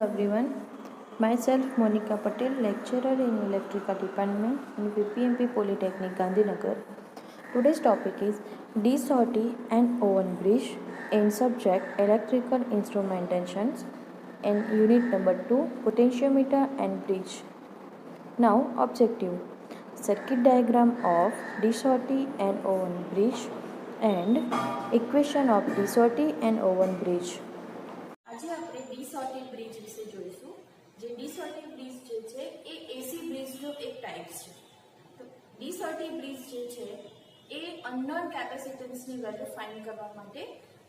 Everyone, myself Monica Patel, lecturer in Electrical Department in VPMP Polytechnic Gandhinagar. Today's topic is D-Sorty and Owen Bridge in subject Electrical Instrumentations and unit number 2 Potentiometer and Bridge. Now objective circuit diagram of D-Sorty and Owen Bridge and equation of D-Sorty and Owen Bridge. આજે આપણે ડી-સોર્ટી bridge વિશે જોઈશું. જે ડી-સોર્ટી bridge જે છે એ એસી બ્રિજનો એક type છે. તો ડી-સોર્ટી બ્રિજ જે છે એ અનનોન કેપેસિટન્સની વેલ્યુ ફાઇન્ડ કરવા માટે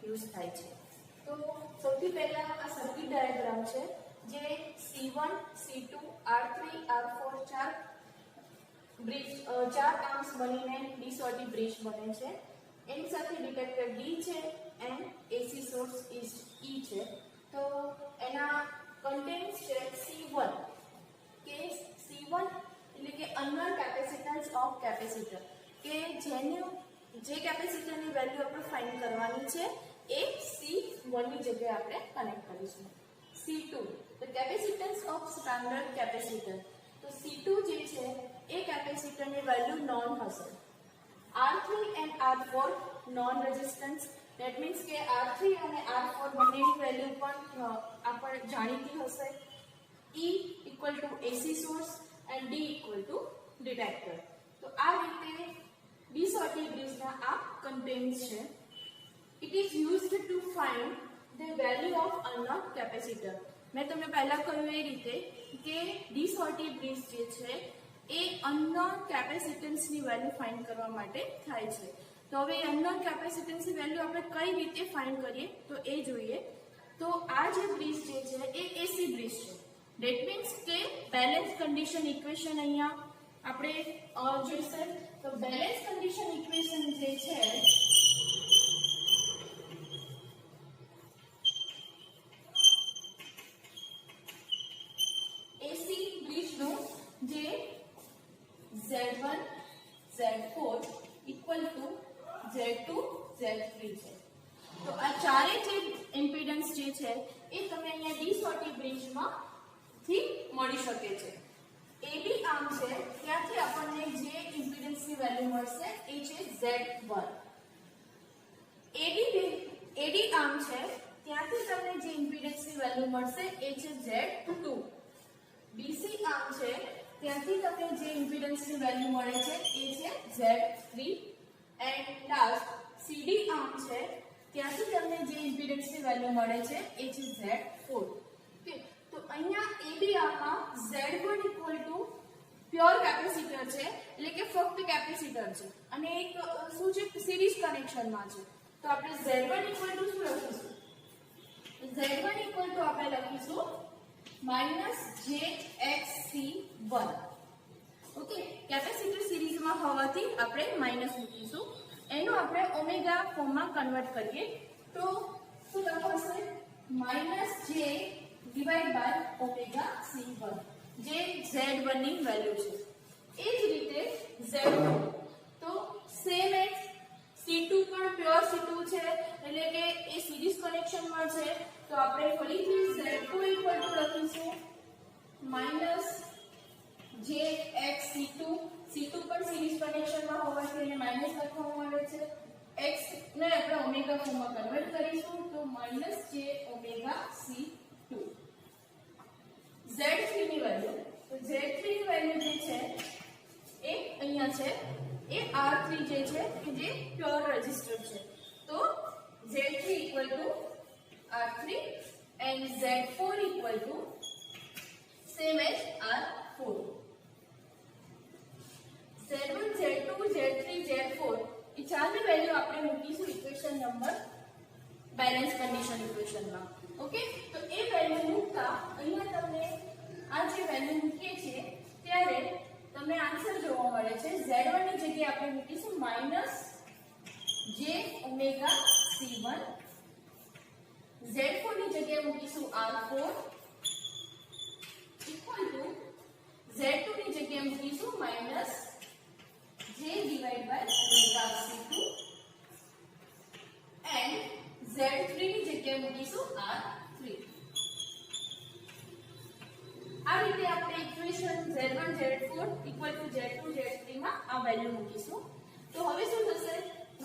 યુઝ થાય છે. તો સૌથી પહેલા આ સર્કિટ ડાયાગ્રામ છે જે C1, C2, R3, R4 ચાર આર્મ્સ બનીને ડી-સોર્ટી બ્રિજ બને છે. એની સાથે ડિટેક્ટર D છે એન્ડ એસી સોર્સ E છે. તો એના કન્ટેન્ટ્સ છે C1 કે C1 એટલે કે અનનોન કેપેસિટન્સ ઓફ કેપેસિટર કે જે કેપેસિટરની વેલ્યુ આપણે ફાઇન્ડ કરવાની છે એ C1 ની જગ્યાએ આપણે કનેક્ટ કરીશું. C2 the capacitance of standard capacitor. તો C2 જે છે એ કેપેસિટરની વેલ્યુ નોન હશે. R3 and R4 non resistance. That means કે R3 અને R4 બંનેની વેલ્યુ પણ આપણે જાણીતી હશે. E equal to AC source and D equal to detector. તો આ રીતે ડી-સોર્ટી બ્રિજના આ કન્ટેન્ટ્સ છે. It is used to find the value of unknown capacitor. મેં તમને પહેલા કહ્યું એ રીતે કે ડી-સોર્ટી બ્રિજ જે છે એ અનનોન કેપેસિટન્સની વેલ્યુ ફાઇન્ડ કરવા માટે થાય છે. તો હવે અનનોન કેપેસિટન્સની વેલ્યુ આપણે કઈ રીતે ફાઇન્ડ કરીએ તો એ જોઈએ. તો આ જે બ્રિજ જે છે એ એસી બ્રિજ છે. ધેટ મીન્સ કે બેલેન્સ કન્ડિશન ઇક્વેશન અહીંયા આપણે જોઈશે. તો બેલેન્સ કન્ડિશન ઇક્વેશન જે છે એસી બ્રિજનું જે Z1 Z4 equal to Z2 Z3 છે. તો આ ચારે જે ઇમ્પિડન્સ જે છે એ તમને અહીંયા ડી-સોર્ટી બ્રિજમાં થી મળી શકે છે. AB આર્મ છે ત્યાંથી આપણને જે ઇમ્પિડન્સની વેલ્યુ મળશે એ છે Z1. AD આર્મ છે ત્યાંથી તમને જે ઇમ્પિડન્સની વેલ્યુ મળશે એ છે Z2. BC આર્મ છે ત્યાંથી તમને જે ઇમ્પિડન્સની વેલ્યુ મળે છે એ છે Z3 and last CD arm છે ત્યાંથી તમને જે ઇમ્પિડન્સની વેલ્યુ મળે છે એ છે Z4. ઓકે, તો અહીંયા AB આર્મમાં Z1 equal to pure capacitor છે એટલે કે ફક્ત કેપેસિટર છે અને એક શું છે સિરીઝ કનેક્શનમાં છે. તો આપણે Z1 ઇક્વલ ટુ શું લખીશું? Z1 ઇક્વલ ટુ આપણે લખીશું -jXC1. ઓકે, કેપેસિટર સિરીઝમાં હોવાથી આપણે માઈનસ મૂકીશું. એનો આપણે ઓમેગા ફોર્મમાં કન્વર્ટ કરીએ તો શું લખાશે? -j divide by omega C1 જે Z1 ની વેલ્યુ છે. એ જ રીતે Z2 તો સેમ એજ C2 પણ પ્યોર C2 છે એટલે કે એ સિરીઝ કનેક્શનમાં છે. તો આપણે ફરીથી Z2 ઇક્વલ ટુ લખીશું -jXC2. C2 પણ સિરીઝ કનેક્શનમાં હોવાથી એને માઈનસ લખવામાં આવે છે. x ને આપણે ઓમેગા ફોર્મમાં કન્વર્ટ કરીશું તો -j ઓમેગા C2. Z3 ની વેલ્યુ તો Z3 ની વેલ્યુ જે છે એ અહીંયા છે એ R3 જે છે કે જે પ્યોર રેઝિસ્ટર છે. તો Z3 equal to R3 and Z4 equal to same as R4. Z1, Z2, Z3, Z4 એ ચારની વેલ્યુ આપણે મૂકીશું ઇક્વેશન નંબર બેલેન્સ કન્ડિશન ઇક્વેશનમાં. ઓકે, તો એ વેલ્યુ મૂકતા અહીંયા તમને આ જે વેલ્યુ મૂકીએ છીએ ત્યારે તમને આન્સર જોવા મળે છે. Z1 ની જગ્યાએ આપણે મૂકીશું -j ઓમેગા C1. Z4 ની જગ્યાએ મૂકીશું R4 ઇક્વલ ટુ Z2 ની જગ્યાએ મૂકીશું -j divide by omega C2 and Z3 ની જગ્યાએ મૂકીશું R3. Equation Z1 Z4 Z2 Z3 માં આ વેલ્યુ મૂકીશું. તો હવે શું થશે? -j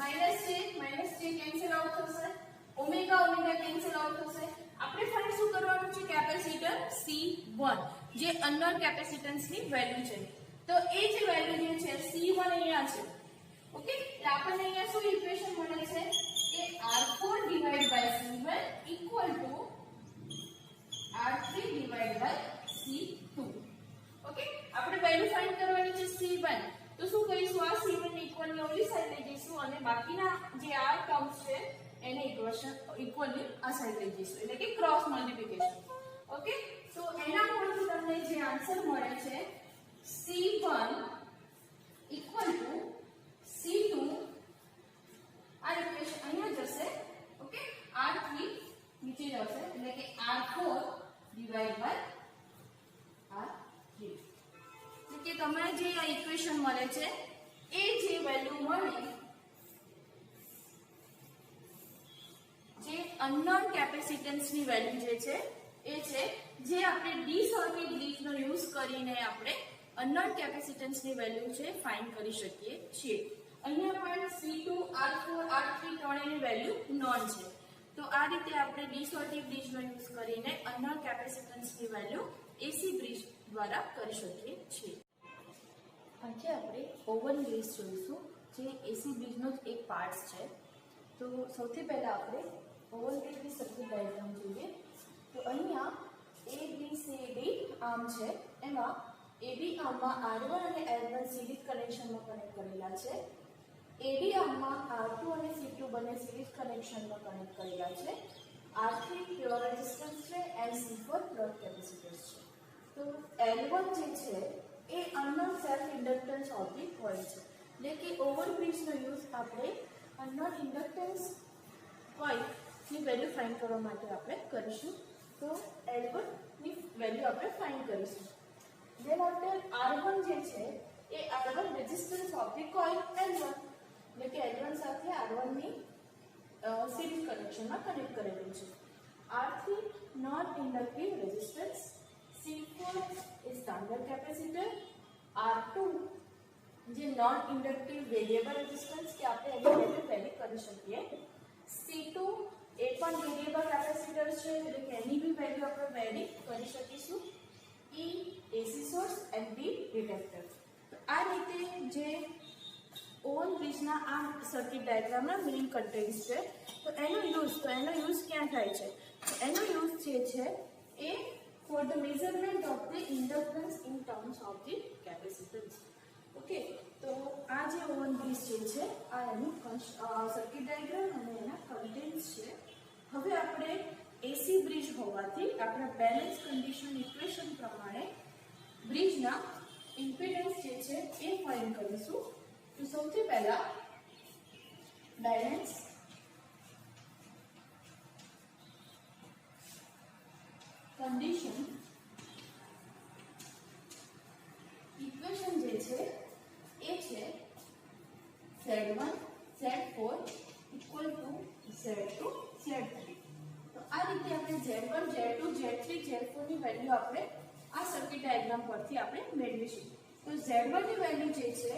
કેન્સલ આઉટ થશે, ઓમેગા કેન્સલ આઉટ થશે. આપણે ફાઇન્ડ શું કરવાનું છે? કેપેસિટર C1 જે અનનોન કેપેસિટન્સની વેલ્યુ છે. તો એ જે વેલ્યુ જે છે C1 અહીંયા છે. ઓકે, એટલે આપણને અહીંયા શું ઇક્વેશન મળે છે કે R4 C1 R3 C2. Okay, આપણે વેલ્યુ ફાઇન્ડ કરવાની છે C1. તો શું કરીશું? આ C1 ને ઇક્વલની ઓલી સાઈડ લઈ જઈશું અને બાકીના જે આ ટર્મ્સ છે એને ઇક્વલની આ સાઈડ લઈ જઈશું, એટલે કે ક્રોસ મલ્ટીપ્લિકેશન. ઓકે, તો એના પરથી તમને જે આન્સર મળે છે C1 C2, આ ઇક્વેશન અહીંયા જશે. ઓકે, R3 નીચે જશે, એટલે કે R4 R3. કે તમને જે આ ઇક્વેશન મળે છે એ જે વેલ્યુ મળી જે અનનોન કેપેસિટન્સની વેલ્યુ જે છે એ છે જે આપણે ડી સર્કિટ બ્રિજનો યુઝ કરીને આપણે અનનોન કેપેસિટન્સની વેલ્યુ છે ફાઇન્ડ કરી શકીએ છીએ. અહીંયા પણ C2 R4 R3 ત્રણેયની value non છે. તો આ રીતે આપણે ડી સર્કિટ બ્રિજનો યુઝ કરીને અનનોન કેપેસિટન્સની વેલ્યુ એસી બ્રિજ દ્વારા કરી શકીએ છીએ. આજે આપણે ઓવન બ્રિજ જોઈશું જે એસી બ્રિજનો જ એક પાર્ટ છે. તો સૌથી પહેલા આપણે ઓવન બ્રિજની સર્કિટ ડાયાગ્રામ જોઈએ. તો અહીંયા ABCD આર્મ છે, એમાં AB આર્મમાં R1 અને L1 સિરીઝ કનેક્શનમાં કનેક્ટ કરેલા છે. AD આર્મમાં R2 અને C2 બંને સિરીઝ કનેક્શનમાં કનેક્ટ કરેલા છે. R3 પ્યોર રેઝિસ્ટન્સ છે and C4 પ્યોર કેપેસિટન્સ છે. તો L1 જે છે એ unknown self inductance of the coil છે, એટલે કે ઓવરબ્રિજનો યુઝ આપણે અનનોન ઇન્ડક્ટન્સ કોઇલની વેલ્યુ ફાઇન્ડ કરવા માટે આપણે કરીશું. તો L1 ની વેલ્યુ આપણે ફાઇન્ડ કરીશું. જેમ આપણે R1 જે છે એ R1 resistance of the coil L1, એટલે કે L1 સાથે R1 ની સિરીઝ કનેક્શનમાં કનેક્ટ કરેલું છે. R3 non inductive resistance, C4 એ સ્ટાન્ડર્ડ કેપેસિટર, R2 જે નોન ઇન્ડક્ટિવ વેરિએબલ રેઝિસ્ટન્સ કે આપણે એની વેલ્યુ વેરી કરી શકીએ. C2 એ પણ વેરિએબલ કેપેસિટર છે, એટલે કે એની બી વેલ્યુ આપણે વેરી કરી શકીશું. E AC source and D detector. તો આ રીતે જે ઓવન બ્રિજના આ સર્કિટ ડાયાગ્રામના મેઇન કન્ટેન્ટ્સ છે. તો એનો યુઝ ક્યાં થાય છે? તો એનો યુઝ જે છે એ for the measurement of the inductance in terms of the capacitance. Okay, તો આ જે ઓવન બ્રિજ જે છે આ એનું સર્કિટ ડાયાગ્રામ અને એના કન્ટેન્ટ્સ છે. હવે આપણે એસી બ્રિજ હોવાથી આપણે બેલેન્સ કન્ડિશન ઇક્વેશન પ્રમાણે બ્રિજના ઇમ્પિડન્સ જે છે એ ફાઇન્ડ કરીશું. તો સૌથી પહેલા બેલેન્સ કન્ડિશન ઇક્વેશન જે છે એ છે Z1 Z4 Z2 Z3. તો આ રીતે આપણે Z1 Z2 Z3 Z4 ની વેલ્યુ આપણે આ સર્કિટ ડાયાગ્રામ પરથી આપણે મેળવીશું. તો Z1 ની વેલ્યુ જે છે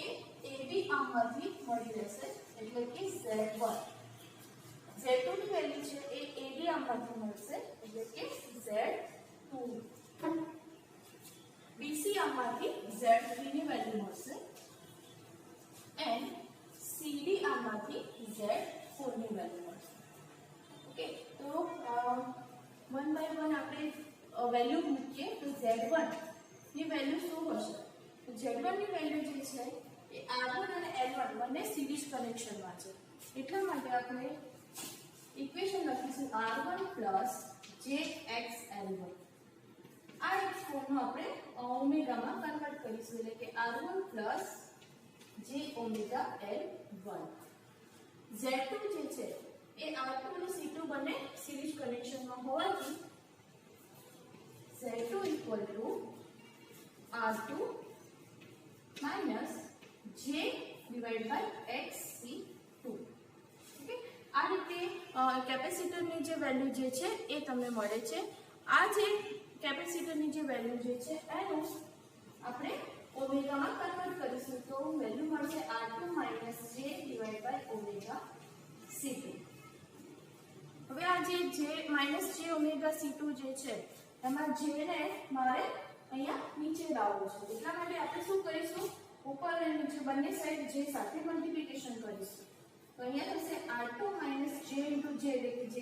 એ AB આમાંથી મળી રહેશે, એટલે કે Z1. Z2 ની વેલ્યુ છે એ AD આમાંથી મળશે, એટલે કે Z2. BC આમાંથી Z3 ની વેલ્યુ મળશે and CD આમાંથી Z4 ની વેલ્યુ મળશે. ઓકે, તો વન બાય વન આપણે વેલ્યુ મૂકીએ. તો Z1 ની વેલ્યુ શું હશે? તો Z1 ની વેલ્યુ જે છે એ R1 અને L1 બંને સિરીઝ કનેક્શનમાં છે, એટલા માટે આપણે ઇક્વેશન લખીશું R1 jXL1. આ એક ફોર્મ આપણે ઓમેગામાં કન્વર્ટ કરીશું, એટલે કે R1 jωL1. Z2 જે છે એ R2 અને C2 બંને સિરીઝ કનેક્શનમાં હોવાથી Z2 R2 j/XC2. ઓકે, આ રીતે કેપેસિટરની જે વેલ્યુ જે છે એ તમને મળે છે. આ જે કેપેસિટરની જે વેલ્યુ જે છે એનું આપણે ઓમેગામાં કન્વર્ટ કરીશું તો વેલ્યુ મળશે R2 - J / ઓમેગા C2. હવે આ જે J ઓમેગા C2 જે છે એમાં J ને મારે અહીંયા નીચે લાવવું છે, એટલા માટે આપણે શું કરીશું, ઉપર અને નીચે બંને સાઈડ J સાથે મલ્ટીપ્લિકેશન કરીશું. તો અહીંયા થશે R2 - J × J એટલે કે J²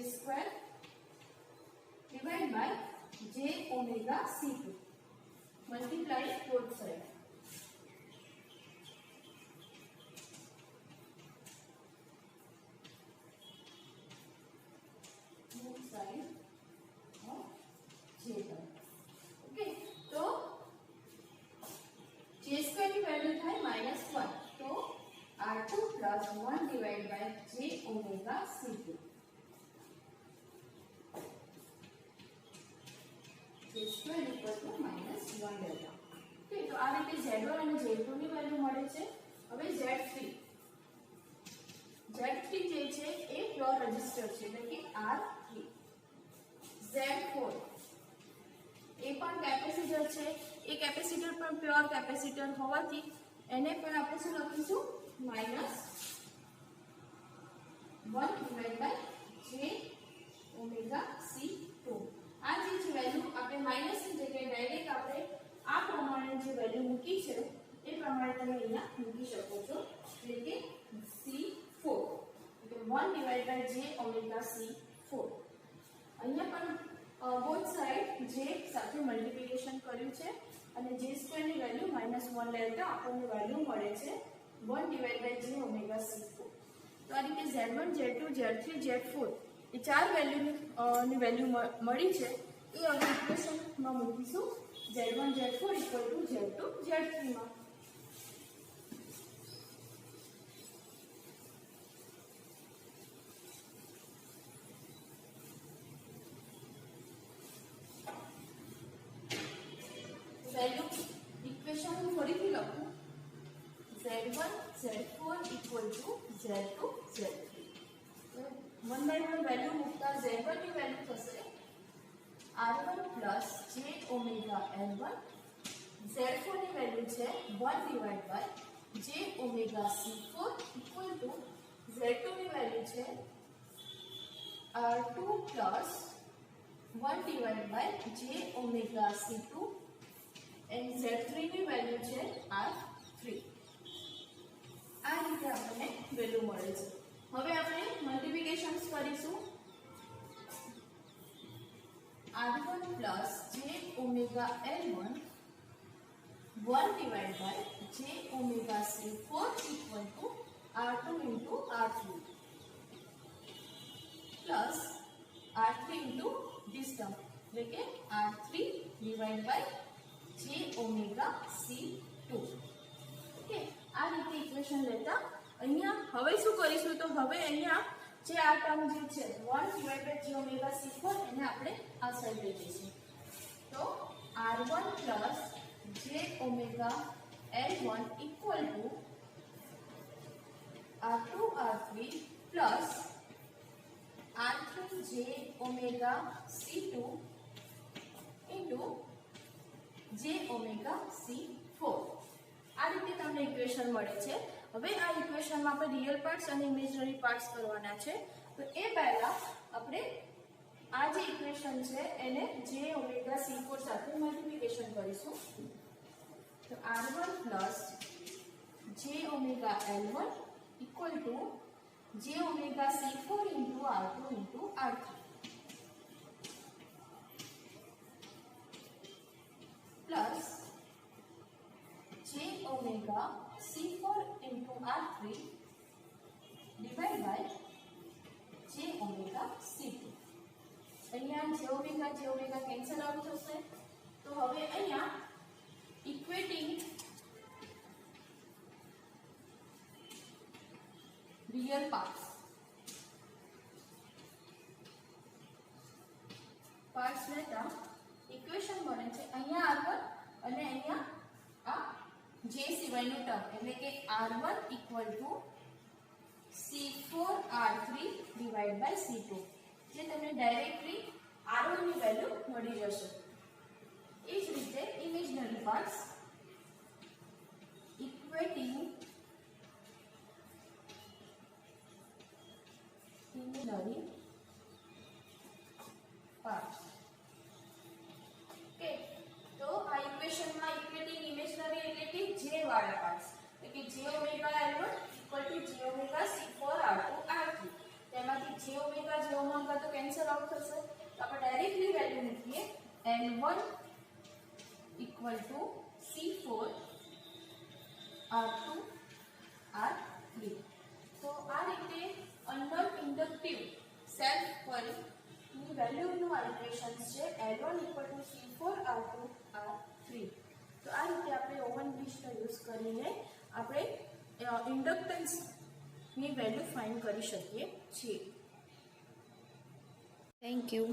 / J omega C2 multiply both side. both side of J term. Okay, तो J² की वैल्यू થાય -1, तो R2 + 1 / J omega C2. J² = -1 delta. Okay, તો આ રીતે Z1 અને Z2 ની વેલ્યુ મળે છે. હવે Z3 જે છે એ પ્યોર રેઝિસ્ટર છે એટલે કે R3. Z4 એ પણ કેપેસિટર છે, એ કેપેસિટર પણ પ્યોર કેપેસિટર હોવાથી એને પણ આપણે શું લખીશું, -1 / J ઓમેગા C2. આ જે વેલ્યુ આપણે માઈનસની જગ્યાએ ડાયરેક્ટ આપણે આ પ્રમાણે જે વેલ્યુ મૂકી છે એ પ્રમાણે તમે અહીંયા મૂકી શકો છો, એટલે કે C4 એટલે 1 / J ઓમેગા C4. અહીંયા પણ બોથ સાઈડ J સાથે મલ્ટીપ્લિકેશન કર્યું છે અને J² ની વેલ્યુ -1 લેતા આપણને વેલ્યુ મળે છે 1 / J ઓમેગા C4. તો આ રીતે Z1 Z2 Z3 Z4 એ ચાર વેલ્યુની વેલ્યુ મળી છે એ હવે ઇક્વેશનમાં મૂકીશું Z1 Z4 = Z2 Z3 માં. વેલ્યુ ઇક્વેશન હું ફરીથી લખું, Z1 Z4 = Z2 Z3. 1 by 1 value મૂકતા Z1 ની વેલ્યુ થશે R1 + J omega L1. Z4 ની વેલ્યુ છે 1 / J ઓમેગા C4 = Z2 ની વેલ્યુ છે R2 + 1 / J omega C2 and Z3 ની વેલ્યુ છે R3. આ રીતે આપણને વેલ્યુ મળે છે. હવે આપણે મલ્ટીપ્લિકેશન્સ કરીશું. R1 + J omega L1 1 / J omega C4 = R2 × R3 plus R3 × this term એટલે કે R3 / J omega C2. Okay, આ રીતે ઇક્વેશન લેતા અહીંયા હવે શું કરીશું, તો હવે અહીંયા જે આ ટર્મ જે છે 1 / J ઓમેગા C4 એને આપણે આ સાઈડ લઈ જઈશું. તો R1 + J omega L1 = R2 R3 plus R3 J omega C2 into J omega C4. આ રીતે તમને ઇક્વેશન મળે છે. હવે આ ઇક્વેશનમાં આપણે રિયલ પાર્ટ્સ અને ઇમેજનરી પાર્ટ્સ કરવાના છે. તો એ પહેલા આપણે આ જે ઇક્વેશન છે એને J ઓમેગા C4 સાથે મલ્ટીપ્લિકેશન કરીશું. તો R1 + J omega L1 = J omega C4 into R2 into R3 plus J omega C4 into R3 divided by J omega C2. અહીંયા J omega કેન્સલ આઉટ થશે. તો હવે અહીંયા ઇક્વેટિંગ રિયલ પાર્ટ્સ લેતા equation બને છે અહીંયા R1 અને અહીંયા આ J સિવાયનું ટર્મ એટલે કે R1 = C4R3 divided by C2 જે તમને ડાયરેક્ટલી R1 ની વેલ્યુ મળી જશે. parts equating imaginary parts. Okay, तो આ ઇક્વેશનમાં ઇક્વેટિંગ ઇમેજનરી એટલે કે જે વાળા પાર્ટ્સ, એટલે કે j omega l1 j omega c4 r2 r3. તેમાંથી j ઓમેગા તો કેન્સલ આઉટ થશે, તો આપણે ડાયરેક્ટલી વેલ્યુ મૂકીએ l1 c4 r2 r3. તો આ રીતે અંડર ઇન્ડક્ટિવ સેલ્ફ પર ની વેલ્યુનું આ ઇક્વેશન્સ છે L1 c4 r2 r3. તો આ રીતે આપણે ઓવન બ્રિજનો યુઝ કરીને આપણે ઇન્ડક્ટન્સ ની વેલ્યુ ફાઇન્ડ કરી શકીએ છીએ. Thank you.